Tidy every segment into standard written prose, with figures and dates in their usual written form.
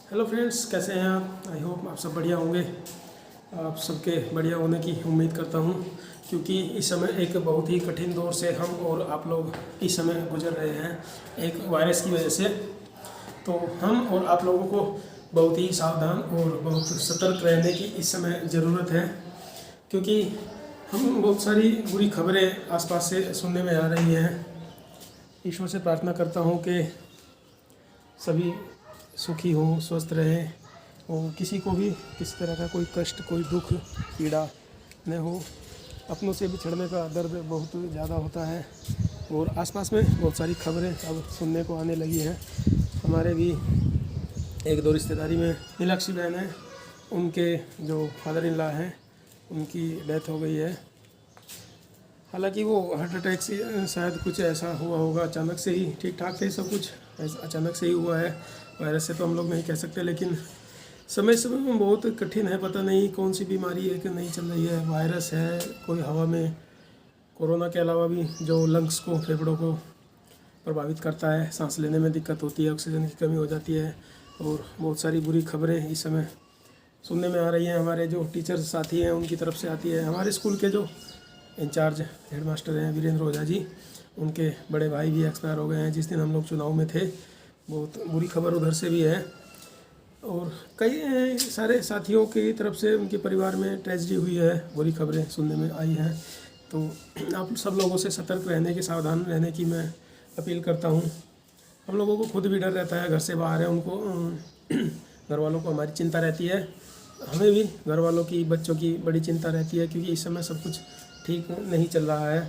Hello friends, कैसे हैं आप? आई होप आप सब बढ़िया होंगे। आप सबके बढ़िया होने की उम्मीद करता हूं, क्योंकि इस समय एक बहुत ही कठिन दौर से हम और आप लोग इस समय गुजर रहे हैं, एक वायरस की वजह से। तो हम और आप लोगों को बहुत ही सावधान और बहुत सतर्क रहने की इस समय ज़रूरत है, क्योंकि हम बहुत सारी बुरी खबरें आसपास से सुनने में आ रही हैं। ईश्वर से प्रार्थना करता हूं कि सभी सुखी हों, स्वस्थ रहें और किसी को भी किसी तरह का कोई कष्ट, कोई दुख, पीड़ा न हो। अपनों से बिछड़ने का दर्द बहुत ज़्यादा होता है और आसपास में बहुत सारी खबरें अब सुनने को आने लगी हैं। हमारे भी एक दो रिश्तेदारी में नीलाक्षी बहन है, उनके जो फादर इन लॉ हैं उनकी डेथ हो गई है। हालांकि वो हार्ट अटैक से शायद कुछ ऐसा हुआ होगा, अचानक से ही ठीक ठाक थे सब कुछ, अचानक से ही हुआ है। वायरस से तो हम लोग नहीं कह सकते, लेकिन समय समय में बहुत कठिन है। पता नहीं कौन सी बीमारी है कि नहीं चल रही है, वायरस है, कोई हवा में। कोरोना के अलावा भी जो लंग्स को, फेफड़ों को प्रभावित करता है, सांस लेने में दिक्कत होती है, ऑक्सीजन की कमी हो जाती है और बहुत सारी बुरी खबरें इस समय सुनने में आ रही हैं। हमारे जो टीचर्स साथी हैं उनकी तरफ से आती है। हमारे स्कूल के जो इंचार्ज हेडमास्टर हैं वीरेंद्र ओझा जी, उनके बड़े भाई भी एक्सपायर हो गए हैं जिस दिन हम लोग चुनाव में थे। बहुत बुरी खबर उधर से भी है और कई सारे साथियों की तरफ से उनके परिवार में ट्रेजेडी हुई है, बुरी खबरें सुनने में आई हैं। तो आप सब लोगों से सतर्क रहने की, सावधान रहने की मैं अपील करता हूं। हम लोगों को खुद भी डर रहता है, घर से बाहर है, उनको घर वालों को हमारी चिंता रहती है, हमें भी घर वालों की, बच्चों की बड़ी चिंता रहती है, क्योंकि इस समय सब कुछ ठीक नहीं चल रहा है।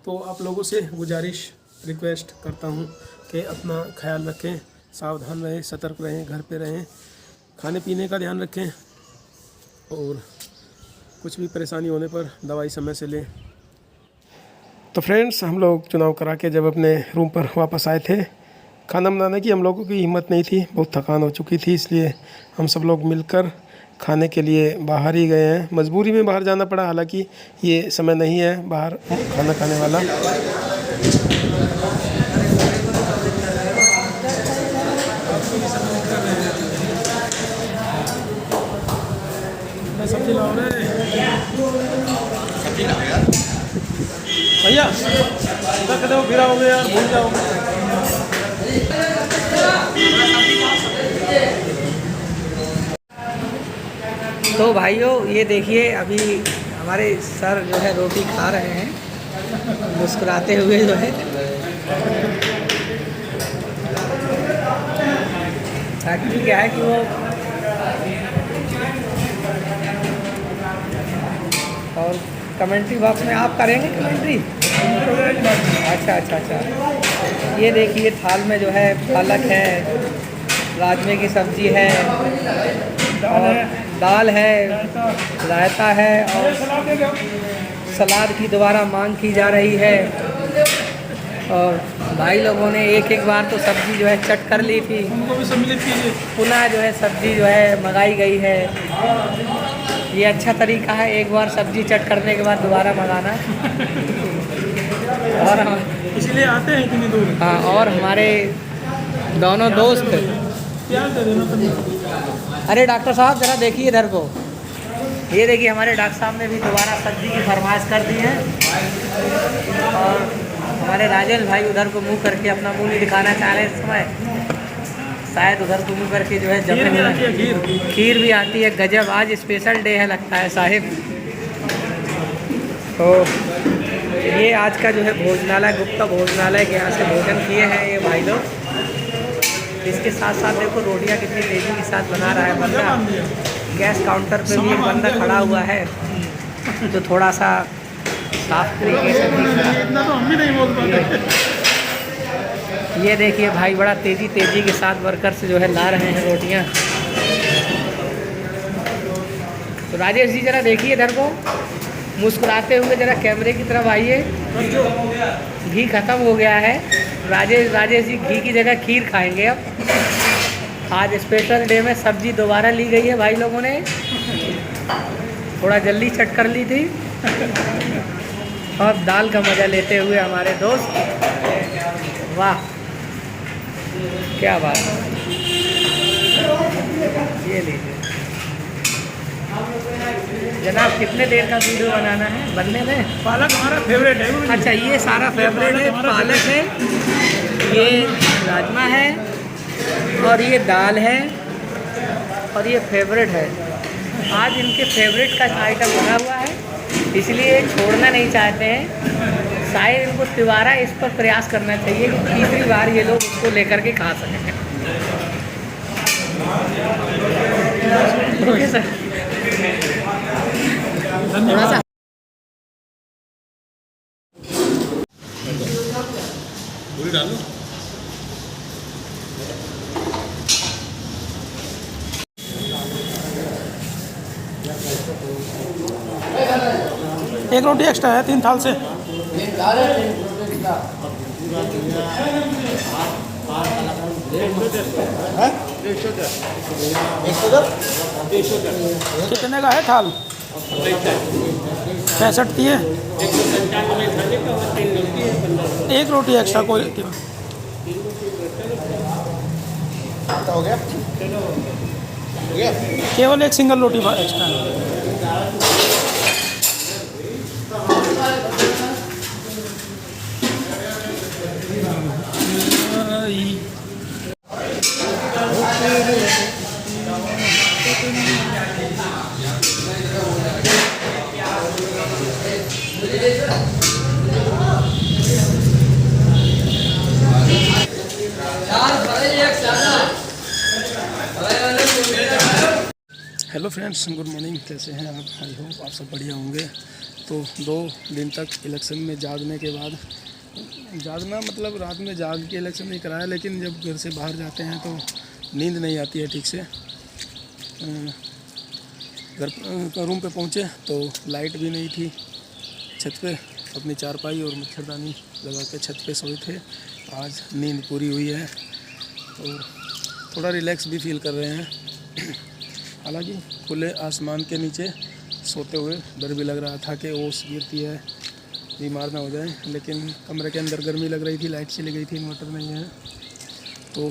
तो आप लोगों से गुजारिश, रिक्वेस्ट करता हूं कि अपना ख्याल रखें, सावधान रहें, सतर्क रहें, घर पे रहें, खाने पीने का ध्यान रखें और कुछ भी परेशानी होने पर दवाई समय से लें। तो फ्रेंड्स, हम लोग चुनाव करा के जब अपने रूम पर वापस आए थे, खाना बनाने की हम लोगों की हिम्मत नहीं थी, बहुत थकान हो चुकी थी, इसलिए हम सब लोग मिलकर खाने के लिए बाहर ही गए हैं। मजबूरी में बाहर जाना पड़ा, हालांकि ये समय नहीं है बाहर खाना खाने वाला। सब्जी लाओ रे भैया, रख दो, गिरा हो गया यार, भूल जाओगे। तो भाइयों, ये देखिए अभी हमारे सर जो है रोटी खा रहे हैं मुस्कुराते हुए जो है। एक्चुअली क्या है कि वो और कमेंट्री बॉक्स में आप करेंगे कमेंट्री। अच्छा अच्छा अच्छा। ये देखिए थाल में जो है पालक है, राजमे की सब्जी है और दाल है, रायता है और सलाद की दोबारा मांग की जा रही है। और भाई लोगों ने एक एक बार तो सब्ज़ी जो है चट कर ली थी, उनको भी सम्मिलित कीजिए। पुनः जो है सब्ज़ी जो है मंगाई गई है। ये अच्छा तरीका है, एक बार सब्ज़ी चट करने के बाद दोबारा मंगाना। और इसीलिए आते हैं इतनी दूर। हाँ, और हमारे दोनों दोस्त, प्यार दे देना तभी। अरे डॉक्टर साहब ज़रा देखिए इधर को। ये देखिए हमारे डॉक्टर साहब ने भी दोबारा सब्जी की फरमाइश कर दी है और हमारे राजेश भाई उधर को मुंह करके अपना मुंह नहीं दिखाना चाह रहे इस समय, शायद उधर को मुंह करके जो है जब खीर भी आती है। गजब, आज स्पेशल डे है लगता है साहिब। तो ये आज का जो है भोजनालय, गुप्ता भोजनालय के यहाँ से भोजन किए हैं ये भाई लोग। इसके साथ साथ देखो रोटियाँ कितनी तेज़ी के साथ बना रहा है बंदा। गैस काउंटर पे भी एक बंदा खड़ा हुआ है जो थोड़ा सा साफ तरीके से दिख रहा है। इतना तो हम भी नहीं बोल पाते। ये देखिए भाई बड़ा तेज़ी के साथ वर्कर्स जो है ला रहे हैं रोटियाँ। तो राजेश जी ज़रा देखिए इधर को, मुस्कुराते हुए ज़रा कैमरे की तरफ आइए। घी ख़त्म हो गया है। राजेश जी घी की जगह खीर खाएंगे अब। आज स्पेशल डे में सब्जी दोबारा ली गई है भाई लोगों ने, थोड़ा जल्दी चट कर ली थी। और दाल का मज़ा लेते हुए हमारे दोस्त, वाह क्या बात है। ये लीजिए जनाब, कितने देर का वीडियो बनाना है बनने में? पालक हमारा फेवरेट है। अच्छा, ये सारा फेवरेट है, पालक है, ये राजमा है, और ये दाल है, और ये फेवरेट है। आज इनके फेवरेट का आइटम बना हुआ है, इसलिए छोड़ना नहीं चाहते हैं। शायद इनको दोबारा इस पर प्रयास करना चाहिए कि तीसरी बार ये लोग उसको लेकर के खा सकें। ओके सर, थोड़ा सा पूरी डालो। एक रोटी एक्स्ट्रा है 3 थाल से। कितने का है थाल? 65 की है। एक रोटी एक्स्ट्रा कोई हो गया? केवल एक सिंगल रोटी एक्स्ट्रा है। Hello friends, good morning. कैसे हैं आप? आई होप आप सब बढ़िया होंगे। तो 2 दिन तक इलेक्शन में जागने के बाद, जागना मतलब रात में जाग के इलेक्शन नहीं कराया, लेकिन जब घर से बाहर जाते हैं तो नींद नहीं आती है ठीक से। घर रूम पे पहुँचे तो लाइट भी नहीं थी। छत पे अपनी चारपाई और मच्छरदानी लगा के छत पे सोए थे। आज नींद पूरी हुई है और थोड़ा रिलैक्स भी फील कर रहे हैं। हालांकि खुले आसमान के नीचे सोते हुए डर भी लग रहा था कि ओस गिरती है, बीमार ना हो जाए, लेकिन कमरे के अंदर गर्मी लग रही थी, लाइट चली गई थी, इन्वर्टर नहीं है, तो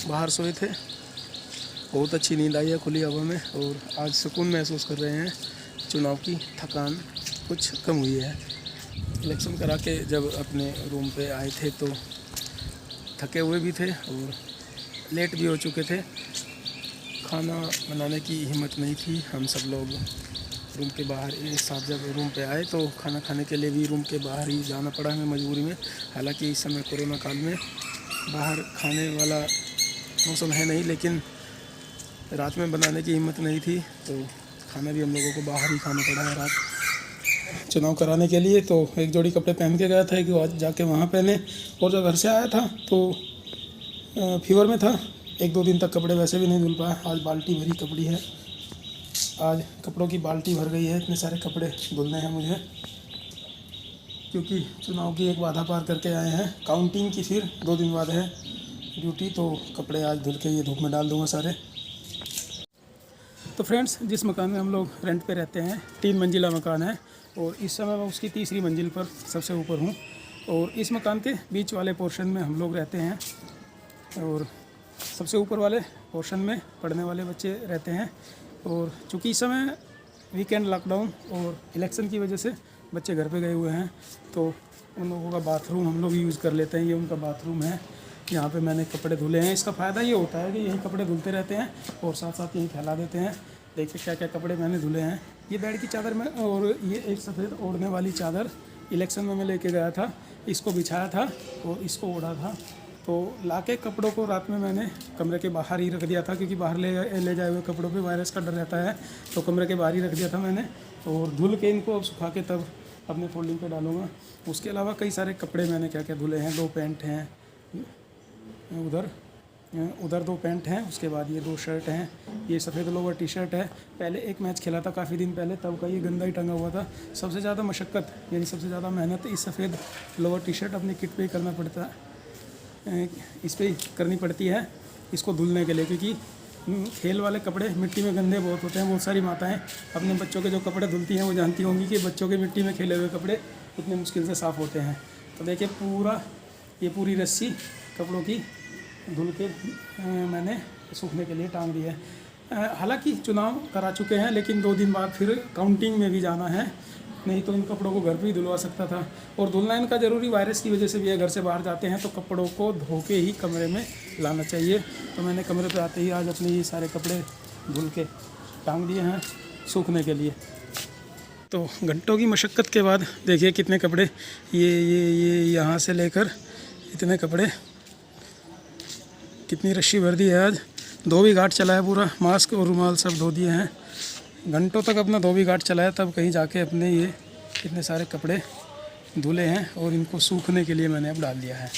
बाहर सोए थे। बहुत अच्छी नींद आई है खुली हवा में और आज सुकून महसूस कर रहे हैं। चुनाव की थकान कुछ कम हुई है। इलेक्शन करा के जब अपने रूम पे आए थे तो थके हुए भी थे और लेट भी हो चुके थे। खाना बनाने की हिम्मत नहीं थी। हम सब लोग रूम के बाहर एक साथ जब रूम पे आए तो खाना खाने के लिए भी रूम के बाहर ही जाना पड़ा हमें मजबूरी में। हालांकि इस समय कोरोना काल में बाहर खाने वाला मौसम है नहीं, लेकिन रात में बनाने की हिम्मत नहीं थी तो खाना भी हम लोगों को बाहर ही खाना पड़ा है रात चुनाव कराने के लिए। तो एक जोड़ी कपड़े पहन के गया था कि आज जाके वहाँ पहने, और जब घर से आया था तो फीवर में था। 1-2 दिन तक कपड़े वैसे भी नहीं धुल पाए। आज बाल्टी भरी कपड़ी है, आज कपड़ों की बाल्टी भर गई है। इतने सारे कपड़े धुलने हैं मुझे, क्योंकि चुनाव की एक बाधा पार करके आए हैं। काउंटिंग की फिर 2 दिन बाद है ड्यूटी, तो कपड़े आज धुल के ये धूप में डाल दूँगा सारे। तो फ्रेंड्स, जिस मकान में हम लोग रेंट पे रहते हैं 3 मंजिला मकान है और इस समय मैं उसकी 3री मंजिल पर सबसे ऊपर हूँ। और इस मकान के बीच वाले पोर्शन में हम लोग रहते हैं और सबसे ऊपर वाले पोर्शन में पढ़ने वाले बच्चे रहते हैं। और चूँकि इस समय वीकेंड लॉकडाउन और इलेक्शन की वजह से बच्चे घर पे गए हुए हैं, तो उन लोगों का बाथरूम हम लोग यूज़ कर लेते हैं। ये उनका बाथरूम है, यहाँ पे मैंने कपड़े धुले हैं। इसका फ़ायदा ये होता है कि यहीं कपड़े धुलते रहते हैं और साथ साथ यहीं फैला देते हैं। देखिए क्या क्या कपड़े मैंने धुले हैं। ये बेड की चादर में, और ये एक सफ़ेद ओढ़ने वाली चादर इलेक्शन में मैं लेके गया था, इसको बिछाया था और इसको ओढ़ा था। तो लाके कपड़ों को रात में मैंने कमरे के बाहर ही रख दिया था, क्योंकि बाहर ले जाए हुए कपड़ों पे वायरस का डर रहता है, तो कमरे के बाहर ही रख दिया था मैंने। और धुल के इनको अब सुखा के तब अपने फोल्डिंग पे डालूँगा। उसके अलावा कई सारे कपड़े मैंने क्या क्या धुले हैं। 2 पैंट हैं, उधर 2 पैंट हैं, उसके बाद ये 2 शर्ट हैं, ये सफ़ेद लोवर टी शर्ट है। पहले एक मैच खेला था काफ़ी दिन पहले, तब का ये गंदा ही टंगा हुआ था। सबसे ज़्यादा मशक्क़त यानी सबसे ज़्यादा मेहनत इस सफ़ेद लोवर टी शर्ट अपनी किट पे ही करना पड़ता है, इस पर ही करनी पड़ती है इसको धुलने के लिए, क्योंकि खेल वाले कपड़े मिट्टी में गंदे बहुत होते हैं। बहुत सारी माताएं अपने बच्चों के जो कपड़े धुलती हैं वो जानती होंगी कि बच्चों के मिट्टी में खेले हुए कपड़े कितने मुश्किल से साफ़ होते हैं। तो देखिए ये पूरी रस्सी कपड़ों की धुल के मैंने सूखने के लिए टांग दी है। हालांकि चुनाव करा चुके हैं, लेकिन 2 दिन बाद फिर काउंटिंग में भी जाना है, नहीं तो इन कपड़ों को घर पे ही धुलवा सकता था। और धुलना इनका ज़रूरी वायरस की वजह से भी है, घर से बाहर जाते हैं तो कपड़ों को धो के ही कमरे में लाना चाहिए। तो मैंने कमरे पे आते ही आज अपने ये सारे कपड़े धुल के टांग दिए हैं सूखने के लिए। तो घंटों की मशक्क़त के बाद देखिए कितने कपड़े, ये यहाँ से लेकर इतने कपड़े, कितनी रस्सी भर दी है आज। धोबी घाट चला है पूरा, मास्क और रुमाल सब धो दिए हैं। घंटों तक अपना धोबी घाट चलाया, तब कहीं जाके अपने ये इतने सारे कपड़े धुले हैं और इनको सूखने के लिए मैंने अब डाल दिया है।